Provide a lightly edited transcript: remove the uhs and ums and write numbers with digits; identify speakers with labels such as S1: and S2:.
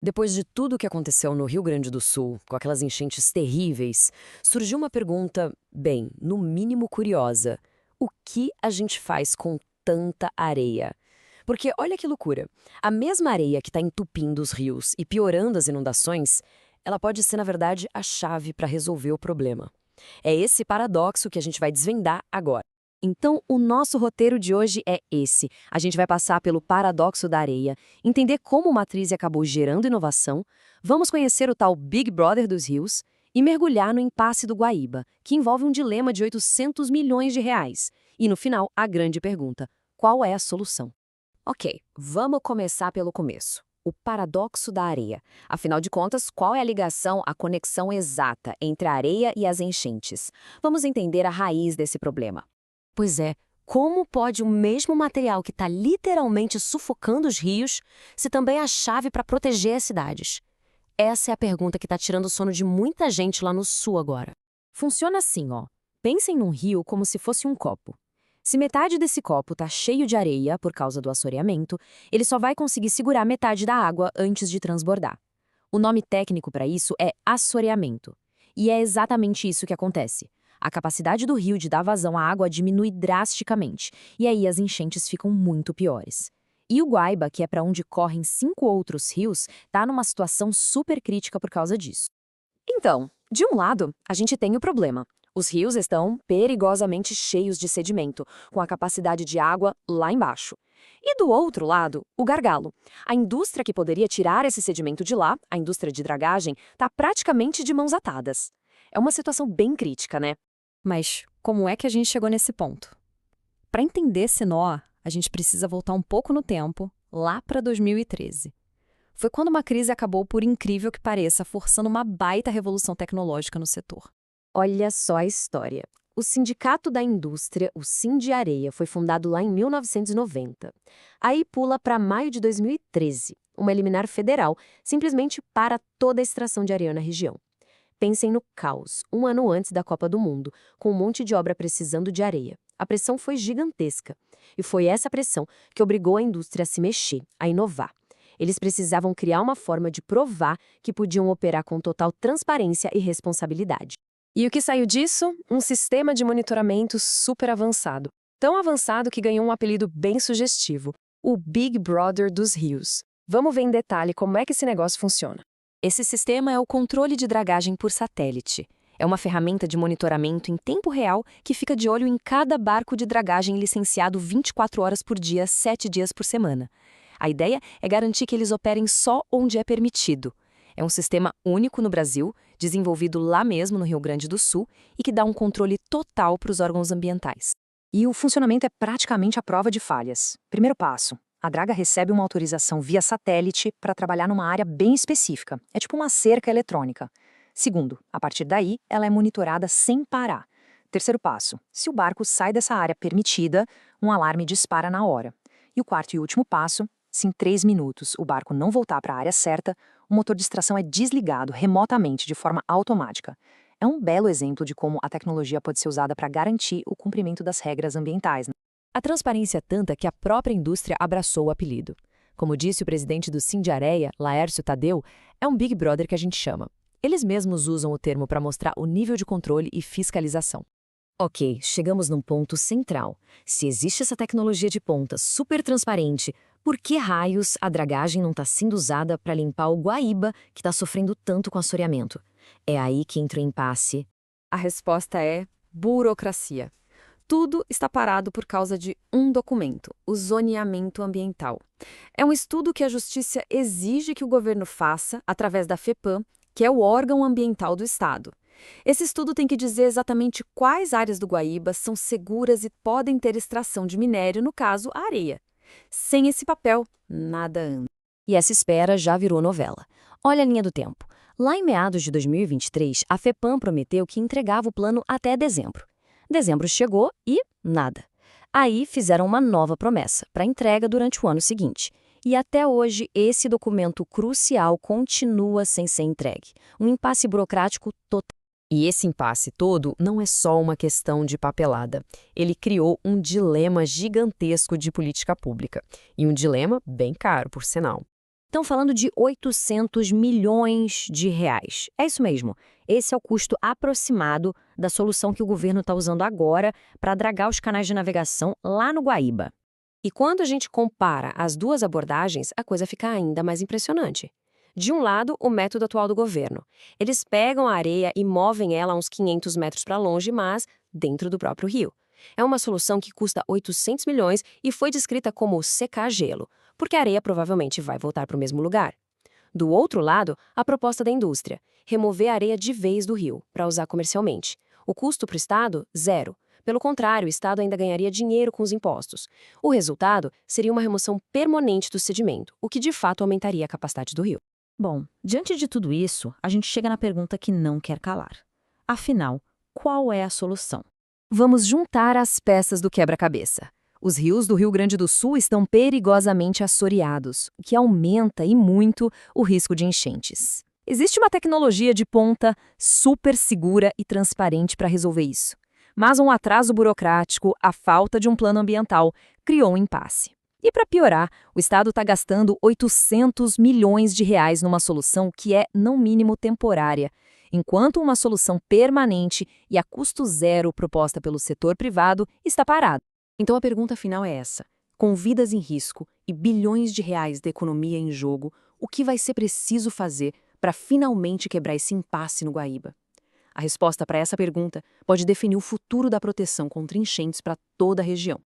S1: Depois de tudo o que aconteceu no Rio Grande do Sul, com aquelas enchentes terríveis, surgiu uma pergunta, bem, no mínimo curiosa. O que a gente faz com tanta areia? Porque olha que loucura. A mesma areia que está entupindo os rios e piorando as inundações, ela pode ser, na verdade, a chave para resolver o problema. É esse paradoxo que a gente vai desvendar agora. Então, o nosso roteiro de hoje é esse. A gente vai passar pelo paradoxo da areia, entender como uma matriz acabou gerando inovação, vamos conhecer o tal Big Brother dos rios e mergulhar no impasse do Guaíba, que envolve um dilema de 800 milhões de reais. E no final, a grande pergunta: qual é a solução? Ok, vamos começar pelo começo. O paradoxo da areia. Afinal de contas, qual é a ligação, a conexão exata entre a areia e as enchentes? Vamos entender a raiz desse problema. Pois é, como pode o mesmo material que está literalmente sufocando os rios ser também a chave para proteger as cidades? Essa é a pergunta que está tirando o sono de muita gente lá no sul agora. Funciona assim, ó. Pensem num rio como se fosse um copo. Se metade desse copo está cheio de areia por causa do assoreamento, ele só vai conseguir segurar metade da água antes de transbordar. O nome técnico para isso é assoreamento. E é exatamente isso que acontece. A capacidade do rio de dar vazão à água diminui drasticamente, e aí as enchentes ficam muito piores. E o Guaíba, que é para onde correm 5 outros rios, está numa situação super crítica por causa disso. Então, de um lado, a gente tem o problema. Os rios estão perigosamente cheios de sedimento, com a capacidade de água lá embaixo. E do outro lado, o gargalo. A indústria que poderia tirar esse sedimento de lá, a indústria de dragagem, está praticamente de mãos atadas. É uma situação bem crítica, né? Mas como é que a gente chegou nesse ponto? Para entender esse nó, a gente precisa voltar um pouco no tempo, lá para 2013. Foi quando uma crise acabou, por incrível que pareça, forçando uma baita revolução tecnológica no setor. Olha só a história. O Sindicato da Indústria, o Sindiareia, foi fundado lá em 1990. Aí pula para maio de 2013. Uma liminar federal simplesmente para toda a extração de areia na região. Pensem no caos, um ano antes da Copa do Mundo, com um monte de obra precisando de areia. A pressão foi gigantesca. E foi essa pressão que obrigou a indústria a se mexer, a inovar. Eles precisavam criar uma forma de provar que podiam operar com total transparência e responsabilidade. E o que saiu disso? Um sistema de monitoramento super avançado. Tão avançado que ganhou um apelido bem sugestivo: o Big Brother dos rios. Vamos ver em detalhe como é que esse negócio funciona. Esse sistema é o controle de dragagem por satélite. É uma ferramenta de monitoramento em tempo real que fica de olho em cada barco de dragagem licenciado 24 horas por dia, 7 dias por semana. A ideia é garantir que eles operem só onde é permitido. É um sistema único no Brasil, desenvolvido lá mesmo no Rio Grande do Sul e que dá um controle total para os órgãos ambientais. E o funcionamento é praticamente a prova de falhas. Primeiro passo: a draga recebe uma autorização via satélite para trabalhar numa área bem específica. É tipo uma cerca eletrônica. Segundo, a partir daí, ela é monitorada sem parar. Terceiro passo: se o barco sai dessa área permitida, um alarme dispara na hora. E o quarto e último passo: se em 3 minutos o barco não voltar para a área certa, o motor de extração é desligado remotamente de forma automática. É um belo exemplo de como a tecnologia pode ser usada para garantir o cumprimento das regras ambientais, né? A transparência é tanta que a própria indústria abraçou o apelido. Como disse o presidente do Sindiareia, Laércio Tadeu, é um Big Brother que a gente chama. Eles mesmos usam o termo para mostrar o nível de controle e fiscalização. Ok, chegamos num ponto central. Se existe essa tecnologia de ponta super transparente, por que raios a dragagem não está sendo usada para limpar o Guaíba, que está sofrendo tanto com assoreamento? É aí que entra o impasse. A resposta é burocracia. Tudo está parado por causa de um documento, o zoneamento ambiental. É um estudo que a Justiça exige que o governo faça através da FEPAM, que é o órgão ambiental do Estado. Esse estudo tem que dizer exatamente quais áreas do Guaíba são seguras e podem ter extração de minério, no caso, a areia. Sem esse papel, nada anda. E essa espera já virou novela. Olha a linha do tempo. Lá em meados de 2023, a FEPAM prometeu que entregava o plano até dezembro. Dezembro chegou e nada. Aí fizeram uma nova promessa para entrega durante o ano seguinte. E até hoje, esse documento crucial continua sem ser entregue. Um impasse burocrático total. E esse impasse todo não é só uma questão de papelada. Ele criou um dilema gigantesco de política pública. E um dilema bem caro, por sinal.
S2: Estão falando de 800 milhões de reais. É isso mesmo. Esse é o custo aproximado da solução que o governo está usando agora para dragar os canais de navegação lá no Guaíba.
S1: E quando a gente compara as duas abordagens, a coisa fica ainda mais impressionante. De um lado, o método atual do governo. Eles pegam a areia e movem ela uns 500 metros para longe, mas dentro do próprio rio. É uma solução que custa 800 milhões e foi descrita como secar gelo, porque a areia provavelmente vai voltar para o mesmo lugar. Do outro lado, a proposta da indústria: remover a areia de vez do rio, para usar comercialmente. O custo para o Estado? Zero. Pelo contrário, o Estado ainda ganharia dinheiro com os impostos. O resultado seria uma remoção permanente do sedimento, o que de fato aumentaria a capacidade do rio.
S2: Bom, diante de tudo isso, a gente chega na pergunta que não quer calar. Afinal, qual é a solução?
S1: Vamos juntar as peças do quebra-cabeça. Os rios do Rio Grande do Sul estão perigosamente assoreados, o que aumenta e muito o risco de enchentes. Existe uma tecnologia de ponta super segura e transparente para resolver isso. Mas um atraso burocrático, a falta de um plano ambiental, criou um impasse. E para piorar, o Estado está gastando 800 milhões de reais numa solução que é, no mínimo, temporária, enquanto uma solução permanente e a custo zero proposta pelo setor privado está parada. Então a pergunta final é essa: com vidas em risco e bilhões de reais da economia em jogo, o que vai ser preciso fazer para finalmente quebrar esse impasse no Guaíba? A resposta para essa pergunta pode definir o futuro da proteção contra enchentes para toda a região.